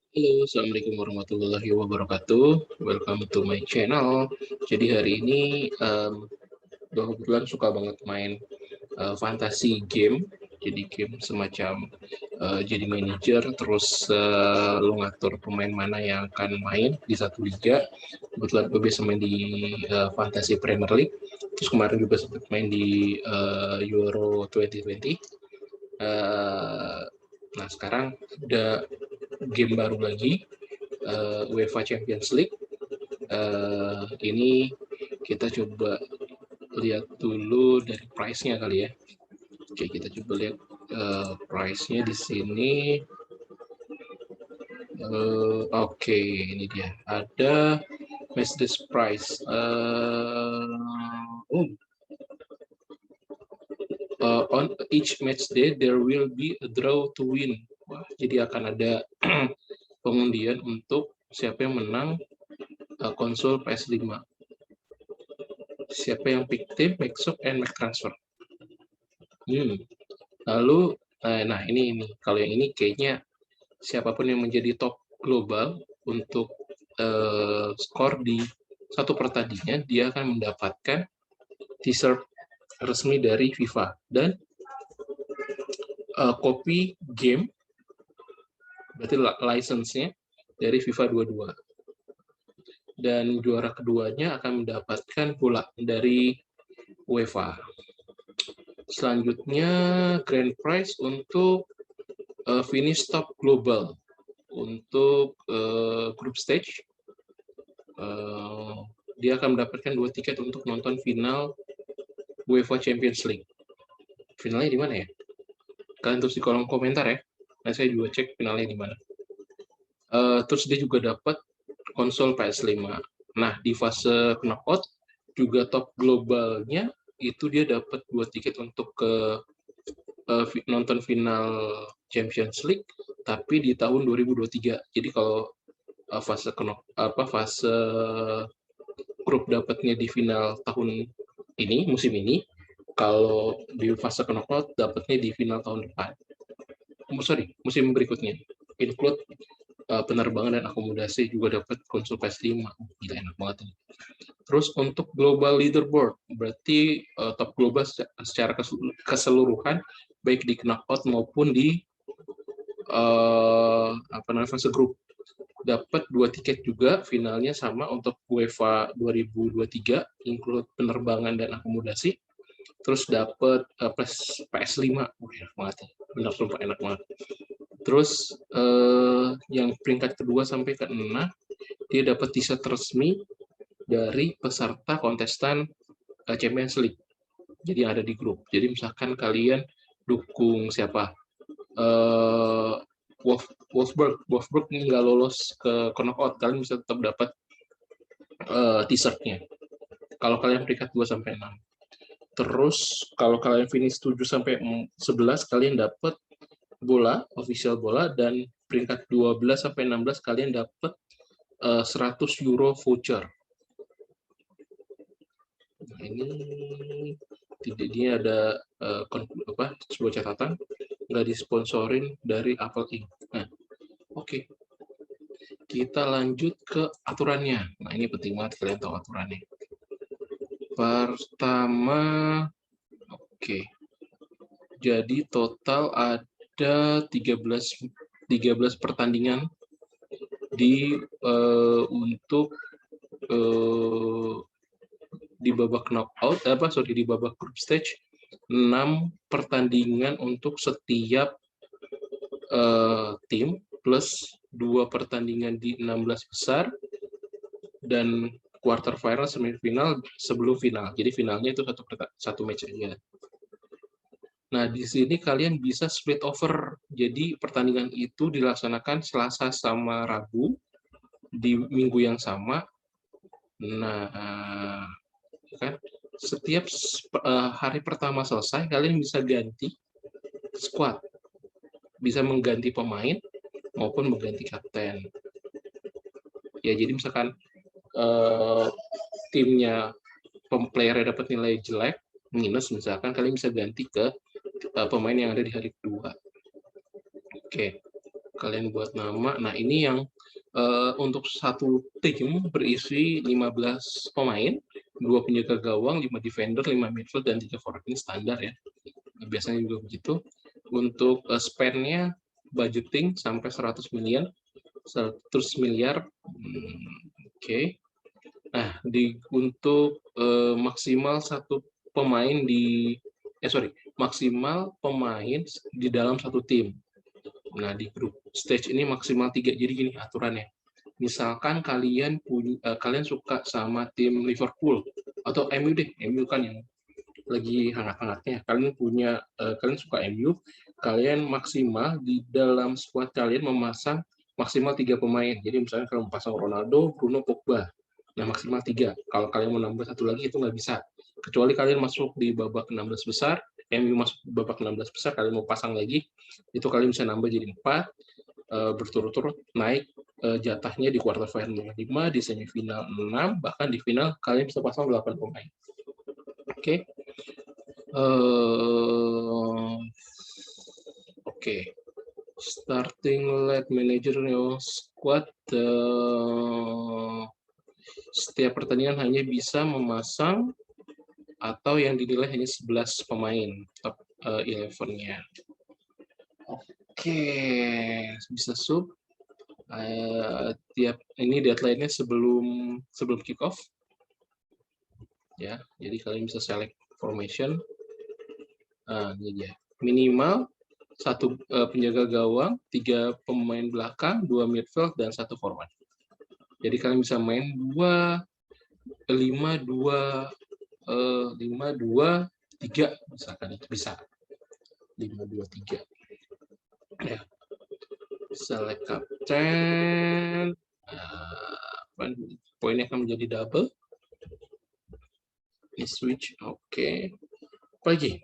Halo, Assalamualaikum warahmatullahi wabarakatuh. Welcome to my channel. Jadi hari ini gue kebetulan suka banget main fantasi game. Jadi game semacam jadi manajer, terus lo ngatur pemain mana yang akan main di satu liga. Kebetulan gue biasa main di fantasi Premier League. Terus kemarin juga sempat main di Euro 2020. Nah sekarang ada game baru lagi, UEFA Champions League. Ini kita coba lihat dulu dari price-nya kali ya. Oke, kita coba lihat price-nya di sini. Oke, ini dia. Ada match this price. On each match day there will be a draw to win. Wah, jadi akan ada pengundian untuk siapa yang menang konsol PS5. Siapa yang pick team, make shop, and make transfer. Lalu, nah ini kalau yang ini kayaknya siapapun yang menjadi top global untuk skor di satu pertandingan, dia akan mendapatkan t-shirt resmi dari FIFA dan kopi game, berarti license-nya dari FIFA 22. Dan juara keduanya akan mendapatkan bola dari UEFA. Selanjutnya grand prize untuk finish top global untuk group stage. Dia akan mendapatkan 2 tiket untuk nonton final UEFA Champions League. Finalnya di mana ya? Kalian tulis di kolom komentar ya. Nah, saya juga cek finalnya di mana. Terus dia juga dapat konsol PS5. Nah, di fase knockout juga top globalnya itu dia dapat 2 tiket untuk ke nonton final Champions League tapi di tahun 2023. Jadi kalau fase grup dapatnya di final tahun ini, musim ini, kalau di fase knockout dapatnya di final tahun depan. Musim berikutnya. Include penerbangan dan akomodasi juga dapat konsol PS5. Gila, enak banget ini. Terus untuk global leaderboard, berarti top global secara keseluruhan, baik di knockout maupun di fase grup. Dapat 2 tiket juga, finalnya sama untuk UEFA 2023, include penerbangan dan akomodasi. Terus dapat PS5, enak banget ya. Benar, sumpah enak banget. Terus yang peringkat kedua sampai ke 6, dia dapat t-shirt resmi dari peserta kontestan Champions League. Jadi ada di grup. Jadi misalkan kalian dukung siapa? Wolfsburg nggak lolos ke knockout, kalian bisa tetap dapat t-shirtnya. Kalau kalian peringkat 2 sampai 6. Terus kalau kalian finish 7 sampai 11, kalian dapat bola, official bola, dan peringkat 12 sampai 16 kalian dapat 100 euro voucher. Nah, ini ada sebuah catatan, nggak disponsorin dari Apple Inc. Nah, oke. Kita lanjut ke aturannya. Nah, ini penting banget kalian tahu aturannya. Pertama, oke. Jadi total ada 13 pertandingan untuk di babak knockout, di babak group stage, 6 pertandingan untuk setiap tim, plus 2 pertandingan di 16 besar, dan quarter final, semifinal sebelum final. Jadi finalnya itu satu match aja. Nah, di sini kalian bisa split over. Jadi pertandingan itu dilaksanakan Selasa sama Rabu di minggu yang sama. Nah, kan setiap hari pertama selesai, kalian bisa ganti squad. Bisa mengganti pemain maupun mengganti kapten. Ya, jadi misalkan timnya playernya dapat nilai jelek, minus misalkan, kalian bisa ganti ke pemain yang ada di hari kedua. Oke. Kalian buat nama. Nah, ini yang untuk satu tim berisi 15 pemain, 2 penjaga gawang, 5 defender, 5 midfield, dan 3 forward. Ini standar ya. Biasanya juga begitu. Untuk spend-nya budgeting sampai 100 miliar. Oke. Nah, untuk maksimal satu pemain maksimal pemain di dalam satu tim. Nah, di grup stage ini maksimal 3. Jadi gini aturannya. Misalkan kalian suka sama tim Liverpool atau MU deh, MU kan yang lagi hangat-hangatnya. Kalian suka MU, kalian maksimal di dalam squad kalian memasang maksimal 3 pemain. Jadi misalnya kalau memasang Ronaldo, Bruno, Pogba. Nah, maksimal 3. Kalau kalian mau nambah satu lagi itu nggak bisa. Kecuali kalian masuk di babak 16 besar, MU masuk babak 16 besar, kalian mau pasang lagi, itu kalian bisa nambah jadi 4, berturut-turut naik jatahnya di quarter final 5, di semifinal 6, bahkan di final kalian bisa pasang 8 pemain. Oke. Oke. Starting lead managerial squad, setiap pertandingan hanya bisa memasang atau yang dinilai hanya 11 pemain top 11-nya. Oke, bisa sub. Ini deadline-nya sebelum kick off. Ya, jadi kalian bisa select formation. Ini dia. Minimal 1 penjaga gawang, 3 pemain belakang, 2 midfield, dan 1 forward. Jadi kalian bisa main 5-2-3 misalkan, itu bisa 5-2-3 ya. Select kapten, poinnya akan menjadi double. Ini switch, oke. Apa lagi?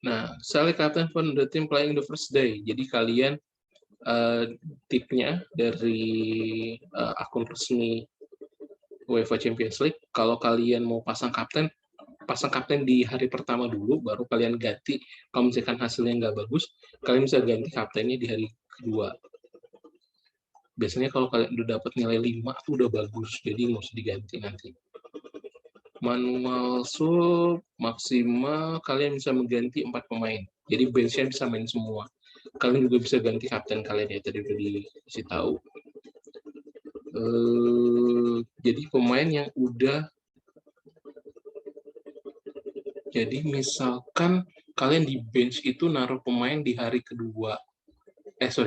Nah, select captain for the team playing the first day. Jadi kalian tipnya dari akun resmi UEFA Champions League, kalau kalian mau pasang kapten di hari pertama dulu, baru kalian ganti. Kalau misalkan hasilnya nggak bagus, kalian bisa ganti kaptennya di hari kedua. Biasanya kalau kalian udah dapat nilai 5, itu udah bagus, jadi nggak usah diganti nanti. Manual sub, maksimal kalian bisa mengganti 4 pemain. Jadi bench-nya bisa main semua. Kalian juga bisa ganti kapten kalian ya, tadi udah dikasih tahu. Jadi pemain yang udah, jadi misalkan kalian di bench itu naruh pemain di hari kedua.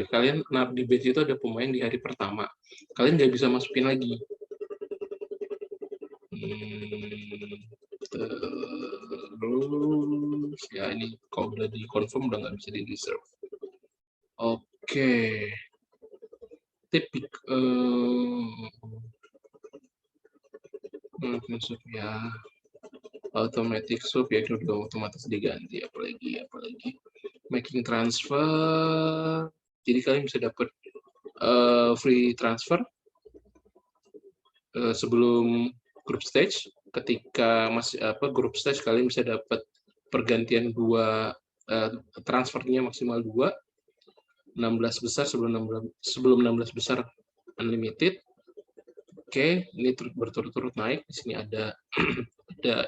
Kalian naruh di bench itu ada pemain di hari pertama. Kalian nggak bisa masukin lagi. Terus ya ini kalau udah di confirm udah nggak bisa di reserve. Oke. Tipik masuk ya. Automatic sub ya itu udah otomatis diganti. Apalagi making transfer. Jadi kalian bisa dapat free transfer sebelum group stage. Ketika group stage kalian bisa dapat pergantian 2 transfernya maksimal 2, 16 besar sebelum 16 besar unlimited. Oke, ini berturut-turut naik. Di sini ada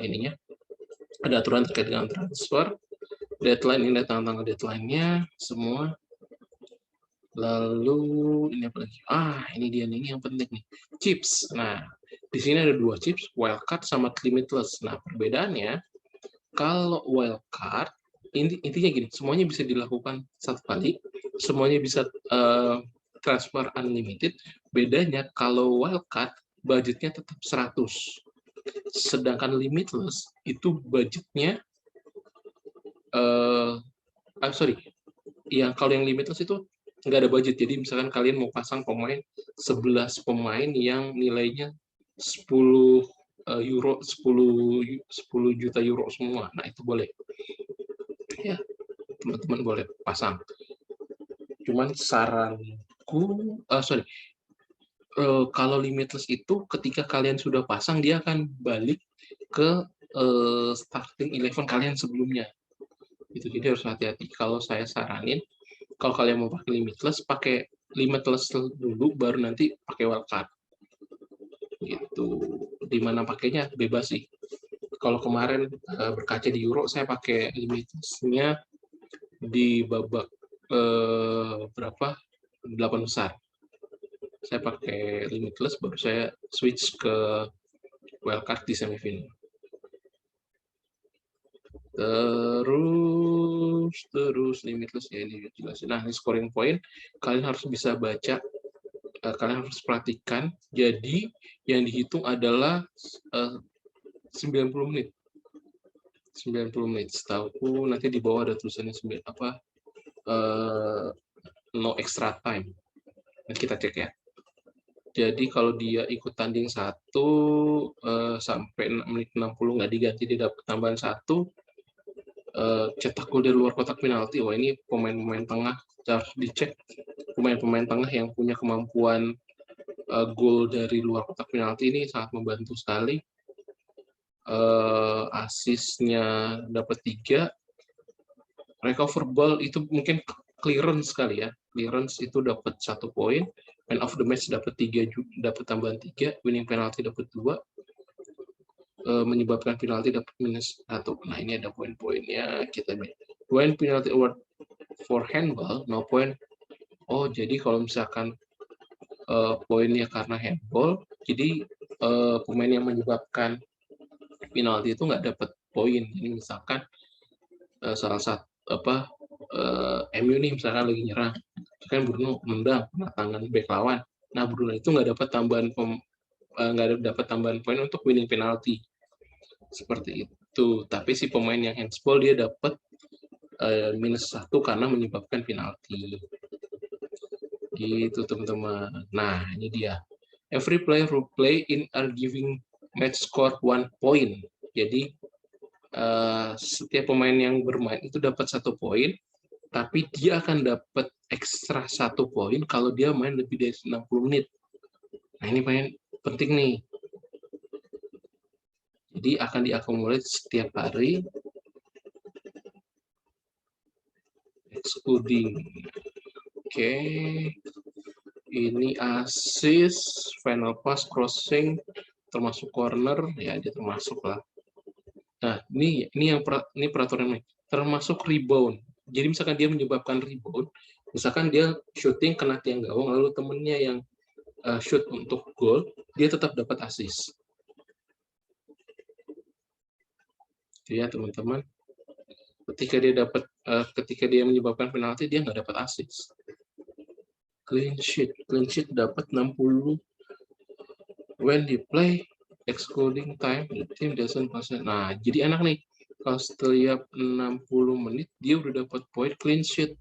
ininya, ada aturan terkait dengan transfer. Deadline, ini tanggal deadline-nya semua. Lalu ini apa lagi? Ini dia nih, ini yang penting nih. Chips. Nah, di sini ada 2 chips, wildcard sama limitless. Nah, perbedaannya kalau wildcard intinya gini, semuanya bisa dilakukan satu kali, semuanya bisa transfer unlimited. Bedanya kalau wildcard budgetnya tetap 100. Sedangkan limitless itu budgetnya kalau yang limitless itu nggak ada budget. Jadi misalkan kalian mau pasang 11 pemain yang nilainya 10 juta euro semua. Nah, itu boleh. Ya, teman-teman boleh pasang. Cuman saranku, kalau limitless itu ketika kalian sudah pasang, dia akan balik ke starting 11 kalian sebelumnya. Jadi harus hati-hati. Kalau saya saranin, Kalau kalian mau pakai limitless dulu, baru nanti pakai wildcard. Gitu. Dimana pakainya bebas sih. Kalau kemarin berkaca di Euro, saya pakai limitless-nya di babak berapa? 8 besar. Saya pakai limitless, baru saya switch ke wildcard di semifinal. Terus limitless ya, ini jelasin. Nah, ini scoring point, kalian harus bisa baca, kalian harus perhatikan. Jadi yang dihitung adalah 90 menit. 90 menit. Setahu nanti di bawah ada tulisannya no extra time. Nanti kita cek ya. Jadi kalau dia ikut tanding 1 sampai menit 60 nggak diganti, dia dapat tambahan 1, cetak gol dari luar kotak penalti. Wah, ini pemain-pemain tengah harus dicek. Pemain-pemain tengah yang punya kemampuan gol dari luar kotak penalti ini sangat membantu sekali. Asisnya dapat 3, recover ball itu mungkin clearance kali ya. Clearance itu dapat 1 poin. Man of the match dapat 3, dapat tambahan 3, winning penalty dapat 2, menyebabkan penalti dapat -1. Nah, ini ada poin-poinnya. Kita when penalty award for handball, no point. Oh, jadi kalau misalkan poinnya karena handball, jadi pemain yang menyebabkan penalti itu nggak dapat poin. Jadi misalkan salah satu MU nih misalkan lagi nyerang, kan Bruno nendang kena tangan bek lawan. Nah, Bruno itu nggak dapat tambahan poin untuk winning penalty. Seperti itu. Tapi si pemain yang handsball dia dapat -1 karena menyebabkan penalti. Gitu, teman-teman. Nah, ini dia. Every player who play in are giving match score 1 point. Jadi setiap pemain yang bermain itu dapat 1 poin, tapi dia akan dapat ekstra 1 poin kalau dia main lebih dari 60 menit. Nah, ini penting nih. Jadi akan diakumulasi setiap hari, excluding. Oke. Ini assist, final pass, crossing, termasuk corner, ya dia termasuk lah. Nah, ini peraturan nih. Termasuk rebound. Jadi misalkan dia menyebabkan rebound, misalkan dia shooting kena tiang gawang, lalu temennya yang shoot untuk gol, dia tetap dapat assist. Ya, teman-teman. Ketika dia menyebabkan penalti, dia nggak dapat assist. Clean sheet dapat 60 when he play excluding time, the team doesn't pass. Nah, jadi enak nih. Kalau setiap 60 menit, dia udah dapat poin clean sheet.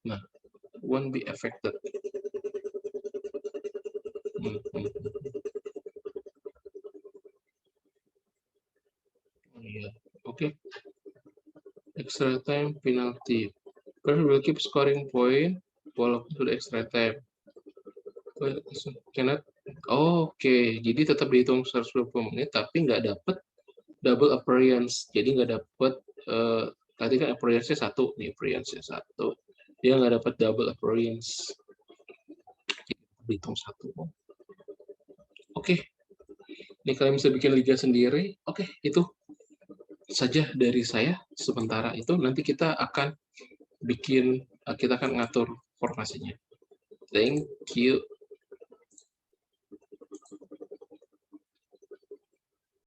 Nah, won't be affected. Oke. Extra time, penalty. Player will keep scoring point walaupun sudah extra time. Oke, jadi tetap dihitung 120 menit, tapi nggak dapat double appearance. Jadi nggak dapat, tadi kan appearance-nya 1, nih appearance-nya 1. Dia nggak dapat double appearance. Dihitung 1. Oke. Ini kalian bisa bikin liga sendiri. Oke, itu saja dari saya sementara itu. Nanti kita akan ngatur formasinya. Thank you.